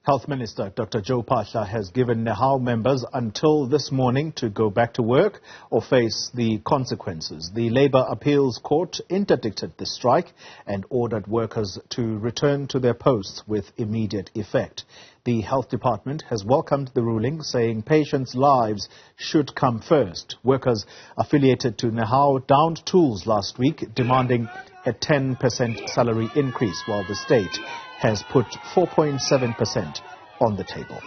Health Minister Dr. Joe Phaahla has given Nehawu members until this morning to go back to work or face the consequences. The Labour Appeals Court interdicted the strike and ordered workers to return to their posts with immediate effect. The Health Department has welcomed the ruling, saying patients' lives should come first. Workers affiliated to Nehawu downed tools last week, demanding a 10% salary increase, while the state has put 4.7% on the table.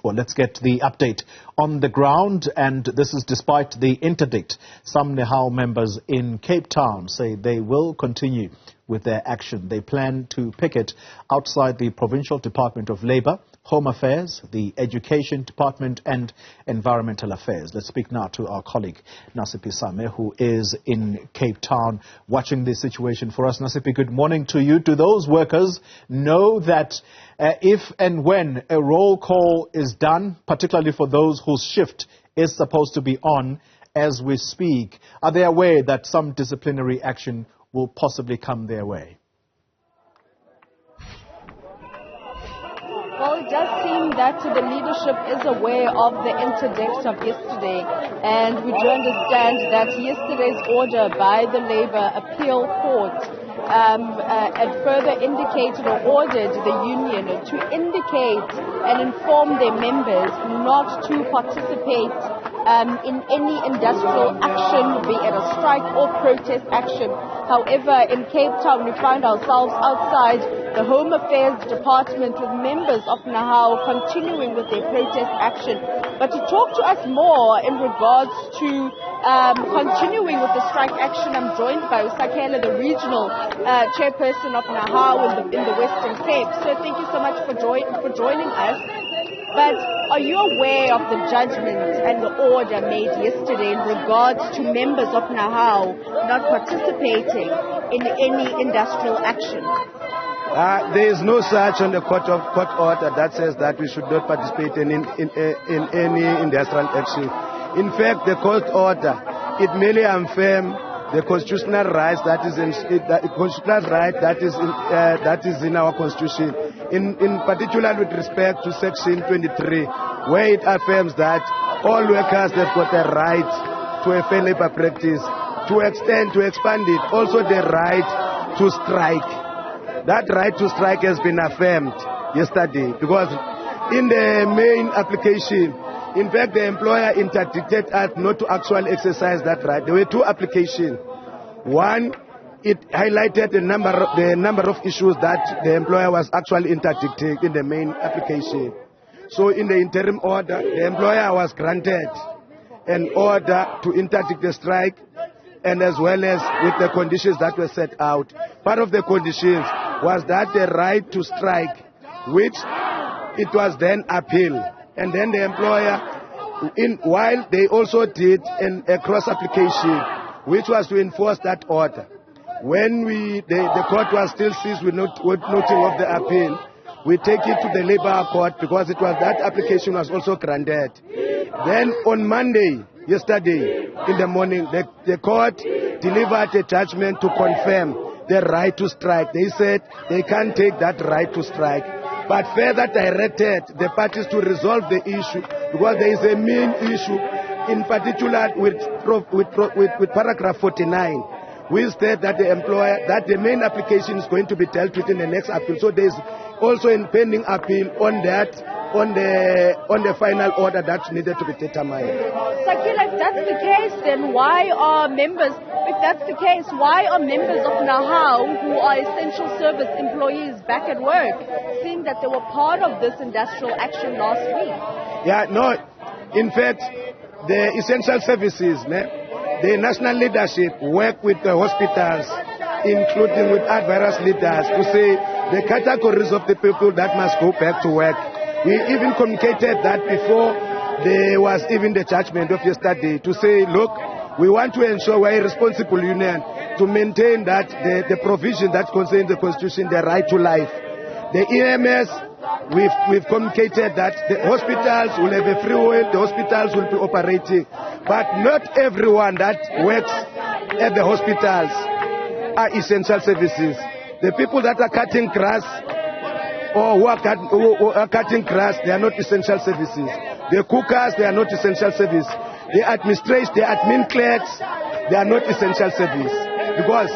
Well, let's get the update on the ground, and this is despite the interdict. Some Nehawu members in Cape Town say they will continue with their action. They plan to picket outside the Provincial Department of Labour, Home Affairs, the Education Department and Environmental Affairs. Let's speak now to our colleague Nasiphi Same, who is in Cape Town watching this situation for us. Nasiphi, good morning to you. Do those workers know that if and when a roll call is done, particularly for those whose shift is supposed to be on as we speak, are they aware that some disciplinary action will possibly come their way? Well, it does seem that the leadership is aware of the interdict of yesterday, and we do understand that yesterday's order by the Labour Appeal Court had further indicated or ordered the union to indicate and inform their members not to participate in any industrial action, be it a strike or protest action. However, in Cape Town, we find ourselves outside the Home Affairs Department with members of Nehawu continuing with their protest action. But to talk to us more in regards to continuing with the strike action, I'm joined by Usakela, the regional chairperson of Nehawu in the Western Cape. So thank you so much for joining us. But are you aware of the judgment and the order made yesterday in regards to members of Nehawu not participating in any industrial action? There is no such on the court order that says that we should not participate in any industrial action. In fact, the court order, it merely affirms the constitutional rights that is in our constitution. In particular with respect to section 23, where it affirms that all workers have got a right to a fair labor practice, to expand it, also the right to strike. That right to strike has been affirmed yesterday, because in the main application, in fact, the employer interdicted us not to actually exercise that right. There were two applications. One, it highlighted the number of issues that the employer was actually interdicting in the main application. So in the interim order, the employer was granted an order to interdict the strike, and as well as with the conditions that were set out. Part of the conditions was that the right to strike, which it was then appealed. And then the employer, while they also did a cross application, which was to enforce that order. When the court was still seized with noting of the appeal, we take it to the Labour Court, because it was that application was also granted. Then on Monday, yesterday in the morning, the court delivered a judgment to confirm the right to strike. They said they can't take that right to strike, but further directed the parties to resolve the issue, because there is a main issue, in particular with paragraph 49, which said that the main application is going to be dealt with in the next appeal. So there is also a pending appeal on that, on the final order that's needed to be determined. Sakila, if that's the case, then why are members of Nehawu, who are essential service employees, back at work, seeing that they were part of this industrial action last week? Yeah, no. In fact, the essential services, the national leadership work with the hospitals, including with various leaders, to say the categories of the people that must go back to work. We even communicated that before there was even the judgment of yesterday, to say, look, we want to ensure we're a responsible union to maintain that the provision that concerns the Constitution, the right to life. The EMS, we've communicated that the hospitals will have a free will, the hospitals will be operating, but not everyone that works at the hospitals are essential services. The people that are cutting grass, or who are cutting grass, they are not essential services. The cookers, they are not essential service. The administrators, the admin clerks, they are not essential service. Because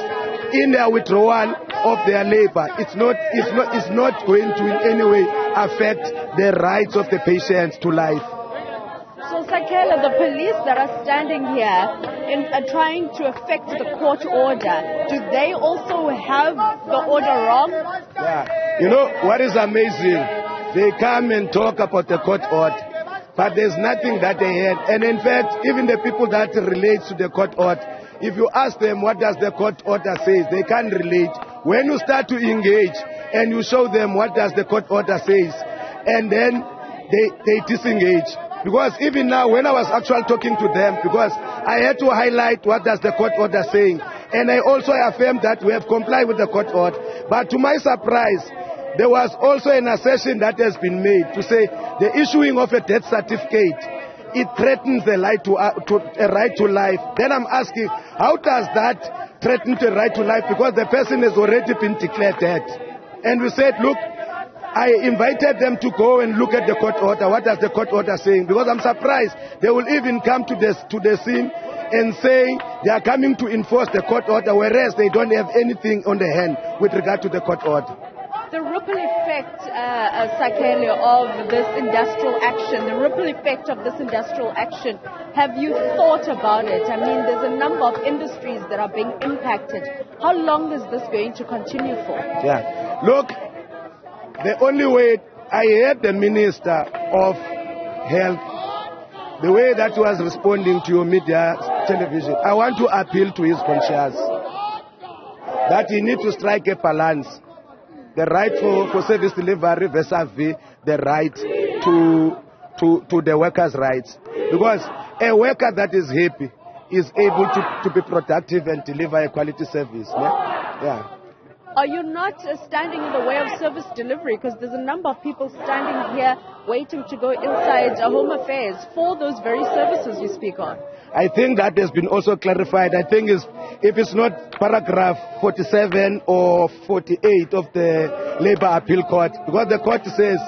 in their withdrawal of their labor, it's not going to in any way affect the rights of the patients to life. So, Sakela, the police that are standing here and trying to affect the court order, do they also have the order wrong? Yeah. You know, what is amazing, they come and talk about the court order, but there's nothing that they had. And in fact, even the people that relate to the court order, if you ask them what does the court order say, they can't relate. When you start to engage and you show them what does the court order says, and then they disengage. Because even now, when I was actually talking to them, because I had to highlight what does the court order saying, and I also affirmed that we have complied with the court order. But to my surprise, there was also an assertion that has been made to say the issuing of a death certificate, it threatens the right a right to life. Then I'm asking, how does that threaten the right to life? Because the person has already been declared dead. And we said, look, I invited them to go and look at the court order. What does the court order saying? Because I'm surprised they will even come to the scene and say they are coming to enforce the court order, whereas they don't have anything on the hand with regard to the court order. The ripple effect, Sakele, of this industrial action, the ripple effect of this industrial action, have you thought about it? I mean, there's a number of industries that are being impacted. How long is this going to continue for? Yeah. Look, the only way, I heard the Minister of Health, the way that he was responding to your media television, I want to appeal to his conscience that he needs to strike a balance. The right for service delivery vis-a-vis the right to the workers' rights. Because a worker that is happy is able to be productive and deliver a quality service. Yeah. Are you not standing in the way of service delivery? Because there's a number of people standing here waiting to go inside Home Affairs for those very services you speak on. I think that has been also clarified. I think if it's not paragraph 47 or 48 of the Labour Appeal Court, because the court says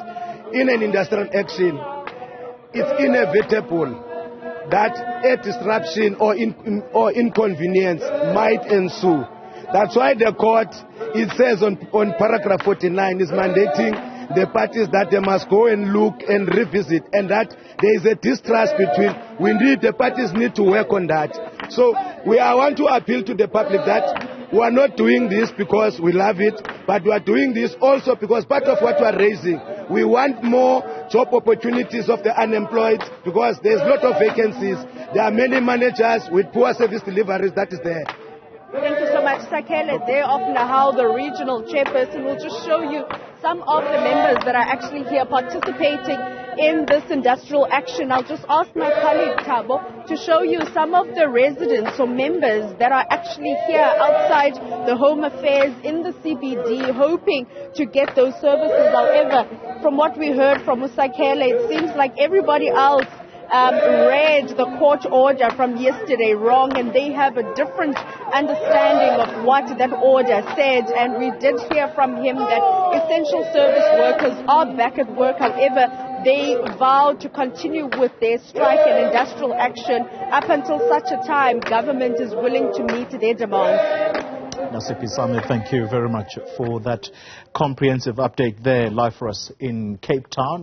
in an industrial action, it's inevitable that a disruption or inconvenience might ensue. That's why the court, it says on paragraph 49, is mandating the parties that they must go and look and revisit, and that there is a distrust between, the parties need to work on that. So I want to appeal to the public that we are not doing this because we love it, but we are doing this also because part of what we are raising, we want more job opportunities of the unemployed, because there's a lot of vacancies. There are many managers with poor service deliveries that is there. Thank you so much, Sakele there of Nehawu, the regional chairperson. We'll just show you some of the members that are actually here participating in this industrial action. I'll just ask my colleague Thabo to show you some of the residents or members that are actually here outside the Home Affairs in the CBD hoping to get those services. However, from what we heard from Sakele, it seems like everybody else read the court order from yesterday wrong, and they have a different understanding of what that order said. And we did hear from him that essential service workers are back at work. However, they vowed to continue with their strike and industrial action up until such a time government is willing to meet their demands. Nasiphi Same, thank you very much for that comprehensive update there live for us in Cape Town.